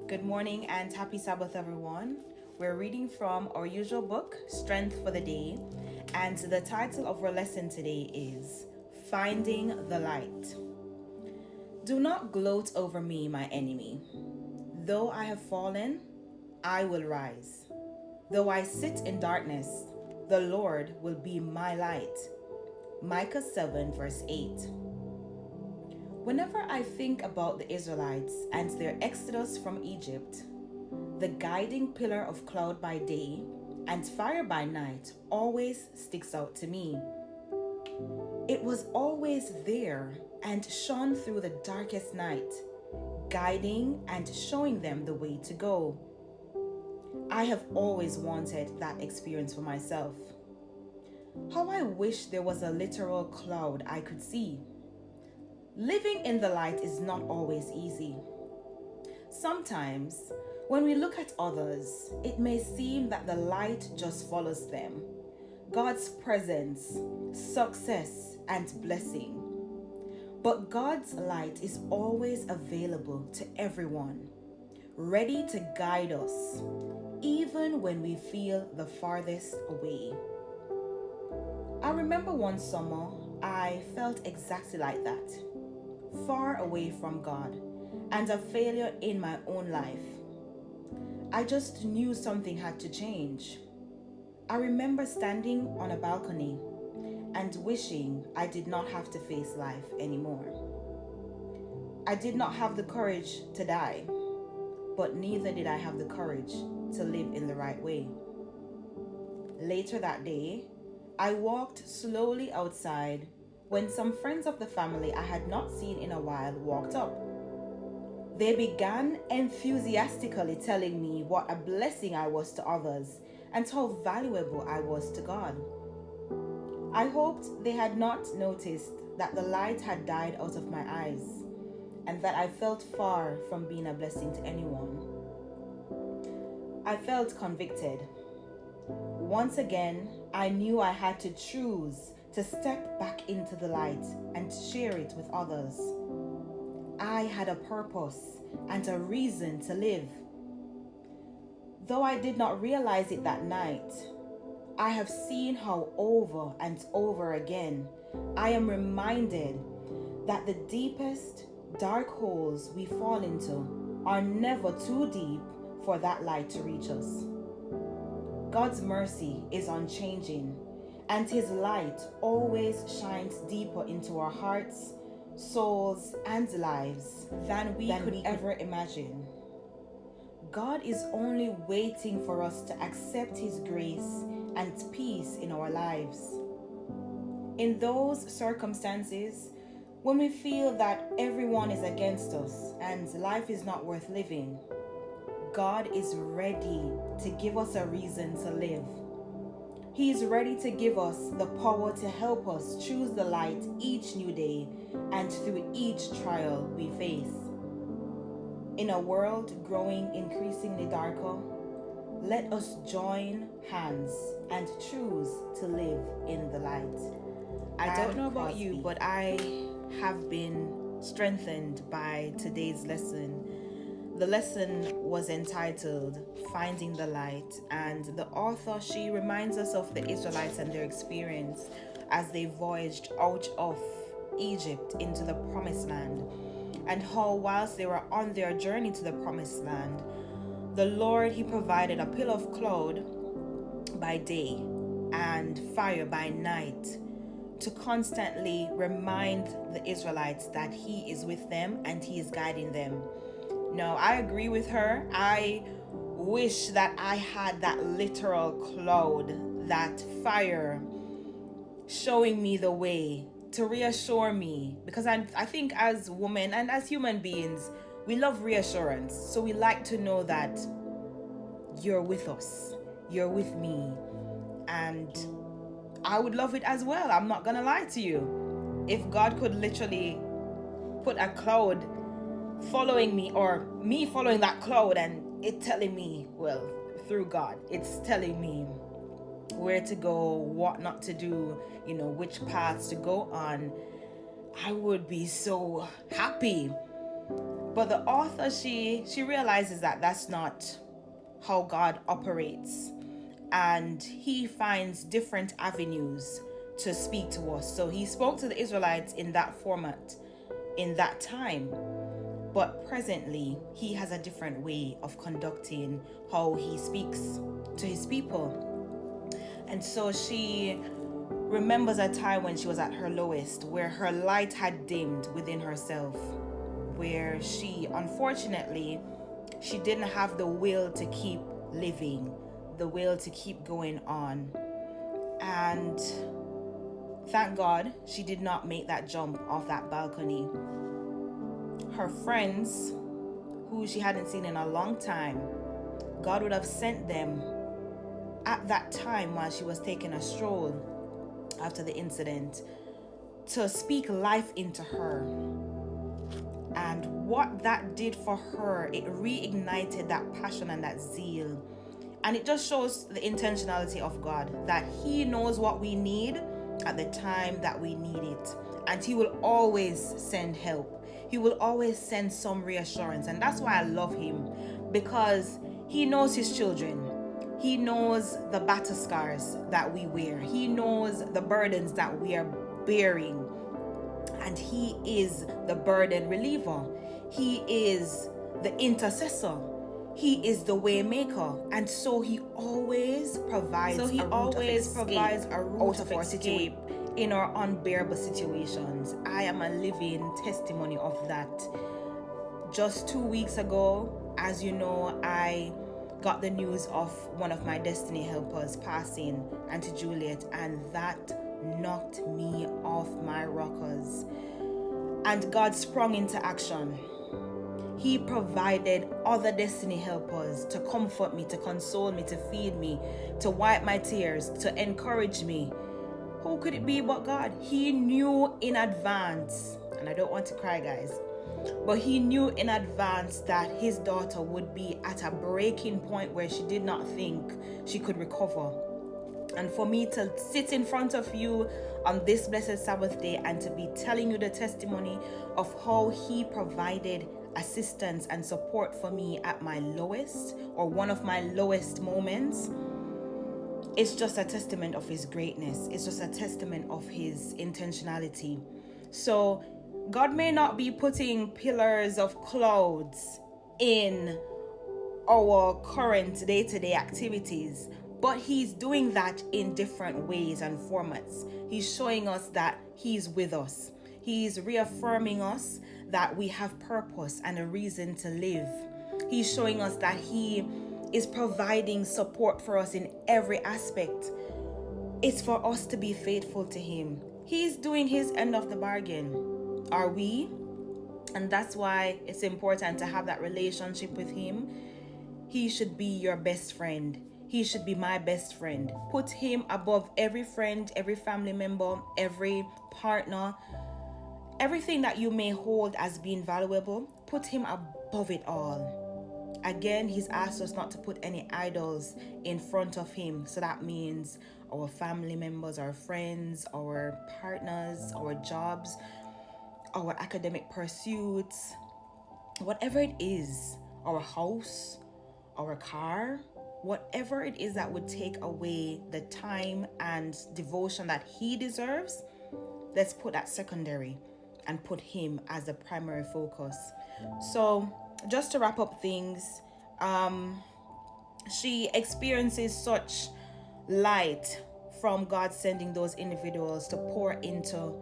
Good morning and happy Sabbath, everyone. We're reading from our usual book, Strength for the Day, and the title of our lesson today is Finding the Light. Do not gloat over me, my enemy. Though I have fallen, I will rise. Though I sit in darkness, the Lord will be my light. Micah 7, verse 8. Whenever I think about the Israelites and their exodus from Egypt, the guiding pillar of cloud by day and fire by night always sticks out to me. It was always there and shone through the darkest night, guiding and showing them the way to go. I have always wanted that experience for myself. How I wish there was a literal cloud I could see. Living in the light is not always easy. Sometimes, when we look at others, it may seem that the light just follows them. God's presence, success, and blessing. But God's light is always available to everyone, ready to guide us, even when we feel the farthest away. I remember one summer, I felt exactly like that. Far away from God and a failure in my own life. I just knew something had to change. I remember standing on a balcony and wishing I did not have to face life anymore. I did not have the courage to die, but neither did I have the courage to live in the right way. Later that day, I walked slowly outside when some friends of the family I had not seen in a while walked up. They began enthusiastically telling me what a blessing I was to others and how valuable I was to God. I hoped they had not noticed that the light had died out of my eyes and that I felt far from being a blessing to anyone. I felt convicted. Once again, I knew I had to choose to step back into the light and share it with others. I had a purpose and a reason to live. Though I did not realize it that night, I have seen how over and over again I am reminded that the deepest dark holes we fall into are never too deep for that light to reach us. God's mercy is unchanging, and His light always shines deeper into our hearts, souls, and lives than we could ever imagine. God is only waiting for us to accept His grace and peace in our lives. In those circumstances, when we feel that everyone is against us and life is not worth living, God is ready to give us a reason to live. He is ready to give us the power to help us choose the light each new day and through each trial we face. In a world growing increasingly darker, let us join hands and choose to live in the light. I don't know about you, but I have been strengthened by today's lesson. The lesson was entitled Finding the Light, and the author, she reminds us of the Israelites and their experience as they voyaged out of Egypt into the Promised Land, and how whilst they were on their journey to the Promised Land, the Lord, He provided a pillar of cloud by day and fire by night to constantly remind the Israelites that He is with them and He is guiding them. No, I agree with her. I wish that I had that literal cloud, that fire showing me the way, to reassure me. Because I think as women and as human beings, we love reassurance. So we like to know that you're with us, you're with me. And I would love it as well. I'm not gonna lie to you. If God could literally put a cloud following me, or me following that cloud, and it telling me, well, through God, it's telling me where to go, what not to do, which paths to go on, I would be so happy. But the author, she realizes that that's not how God operates, and he finds different avenues to speak to us. So he spoke to the Israelites in that format in that time, but presently he has a different way of conducting how he speaks to his people. And so she remembers a time when she was at her lowest, where her light had dimmed within herself, where she, unfortunately, she didn't have the will to keep living, the will to keep going on. And thank God she did not make that jump off that balcony. Her friends, who she hadn't seen in a long time, God would have sent them at that time while she was taking a stroll after the incident to speak life into her. And what that did for her, it reignited that passion and that zeal. And it just shows the intentionality of God, that he knows what we need at the time that we need it. And he will always send help. He will always send some reassurance. And that's why I love him, because he knows his children. He knows the battle scars that we wear. He knows the burdens that we are bearing. And he is the burden reliever. He is the intercessor. He is the way maker. And so he always provides a route of escape in our unbearable situations. I am a living testimony of that. Just 2 weeks ago, as you know, I got the news of one of my destiny helpers passing, Auntie Juliet, and that knocked me off my rockers. And God sprung into action. He provided other destiny helpers to comfort me, to console me, to feed me, to wipe my tears, to encourage me. Who could it be but God? He knew in advance, and I don't want to cry, guys, but he knew in advance that his daughter would be at a breaking point where she did not think she could recover. And for me to sit in front of you on this blessed Sabbath day and to be telling you the testimony of how he provided assistance and support for me at my lowest, or one of my lowest moments, it's just a testament of his greatness. It's just a testament of his intentionality. So God may not be putting pillars of clouds in our current day-to-day activities, but he's doing that in different ways and formats. He's showing us that he's with us. He's reaffirming us that we have purpose and a reason to live. He's showing us that he is providing support for us in every aspect. It's for us to be faithful to him. He's doing his end of the bargain. Are we? And that's why it's important to have that relationship with him. He should be your best friend. He should be my best friend. Put him above every friend, every family member, every partner, everything that you may hold as being valuable. Put him above it all. Again, he's asked us not to put any idols in front of him. So that means our family members, our friends, our partners, our jobs, our academic pursuits, whatever it is, our house, our car, whatever it is that would take away the time and devotion that he deserves, let's put that secondary and put him as the primary focus. So just to wrap up things, she experiences such light from God sending those individuals to pour into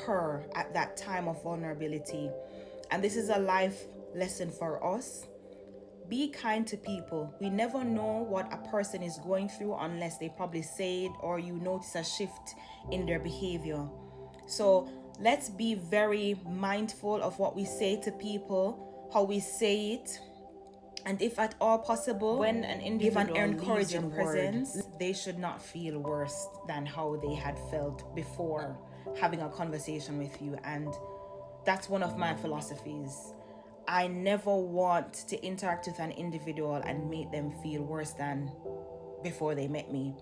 her at that time of vulnerability. And this is a life lesson for us. Be kind to people. We never know what a person is going through unless they probably say it or you notice a shift in their behavior. So let's be very mindful of what we say to people, how we say it, and if at all possible, when an individual give an encouraging presence, they should not feel worse than how they had felt before having a conversation with you. And that's one of my philosophies. I never want to interact with an individual and make them feel worse than before they met me.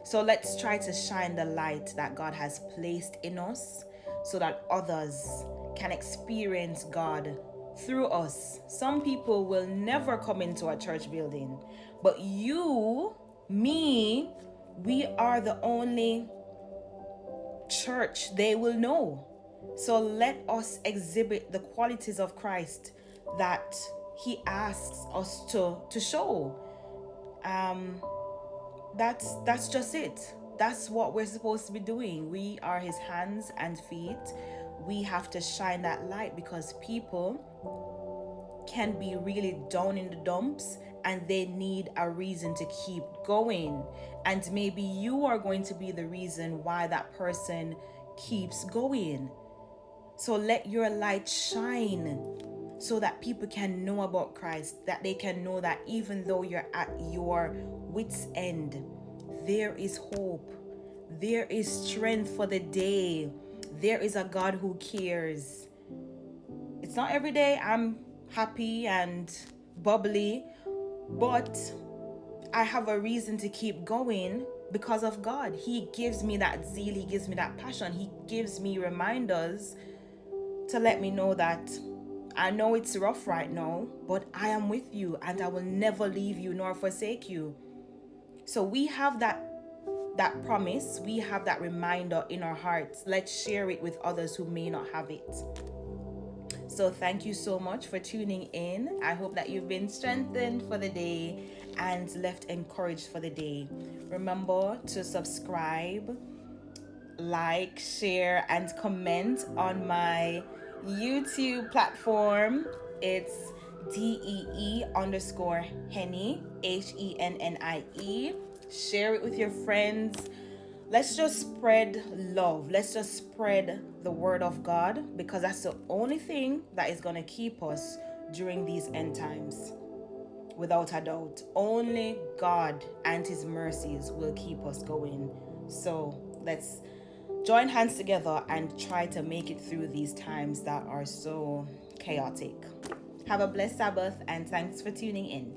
So let's try to shine the light that God has placed in us so that others can experience God through us. Some people will never come into a church building, but you, me, we are the only church they will know. So let us exhibit the qualities of Christ that he asks us to show. That's just it. That's what we're supposed to be doing. We are his hands and feet. We have to shine that light, because people can be really down in the dumps and they need a reason to keep going. And maybe you are going to be the reason why that person keeps going. So let your light shine so that people can know about Christ, that they can know that even though you're at your wit's end, there is hope. There is strength for the day. There is a God who cares. It's not every day I'm happy and bubbly, but I have a reason to keep going because of God. He gives me that zeal. He gives me that passion. He gives me reminders to let me know that I know it's rough right now, but I am with you and I will never leave you nor forsake you. So we have that promise. We have that reminder in our hearts. Let's share it with others who may not have it. So thank you so much for tuning in. I hope that you've been strengthened for the day and left encouraged for the day. Remember to subscribe, like, share, and comment on my YouTube platform. It's DEE_Hennie, HENNIE. Share it with your friends. Let's just spread love. Let's just spread the word of God, because that's the only thing that is going to keep us during these end times. Without a doubt, only God and his mercies will keep us going. So let's join hands together and try to make it through these times that are so chaotic. Have a blessed Sabbath, and thanks for tuning in.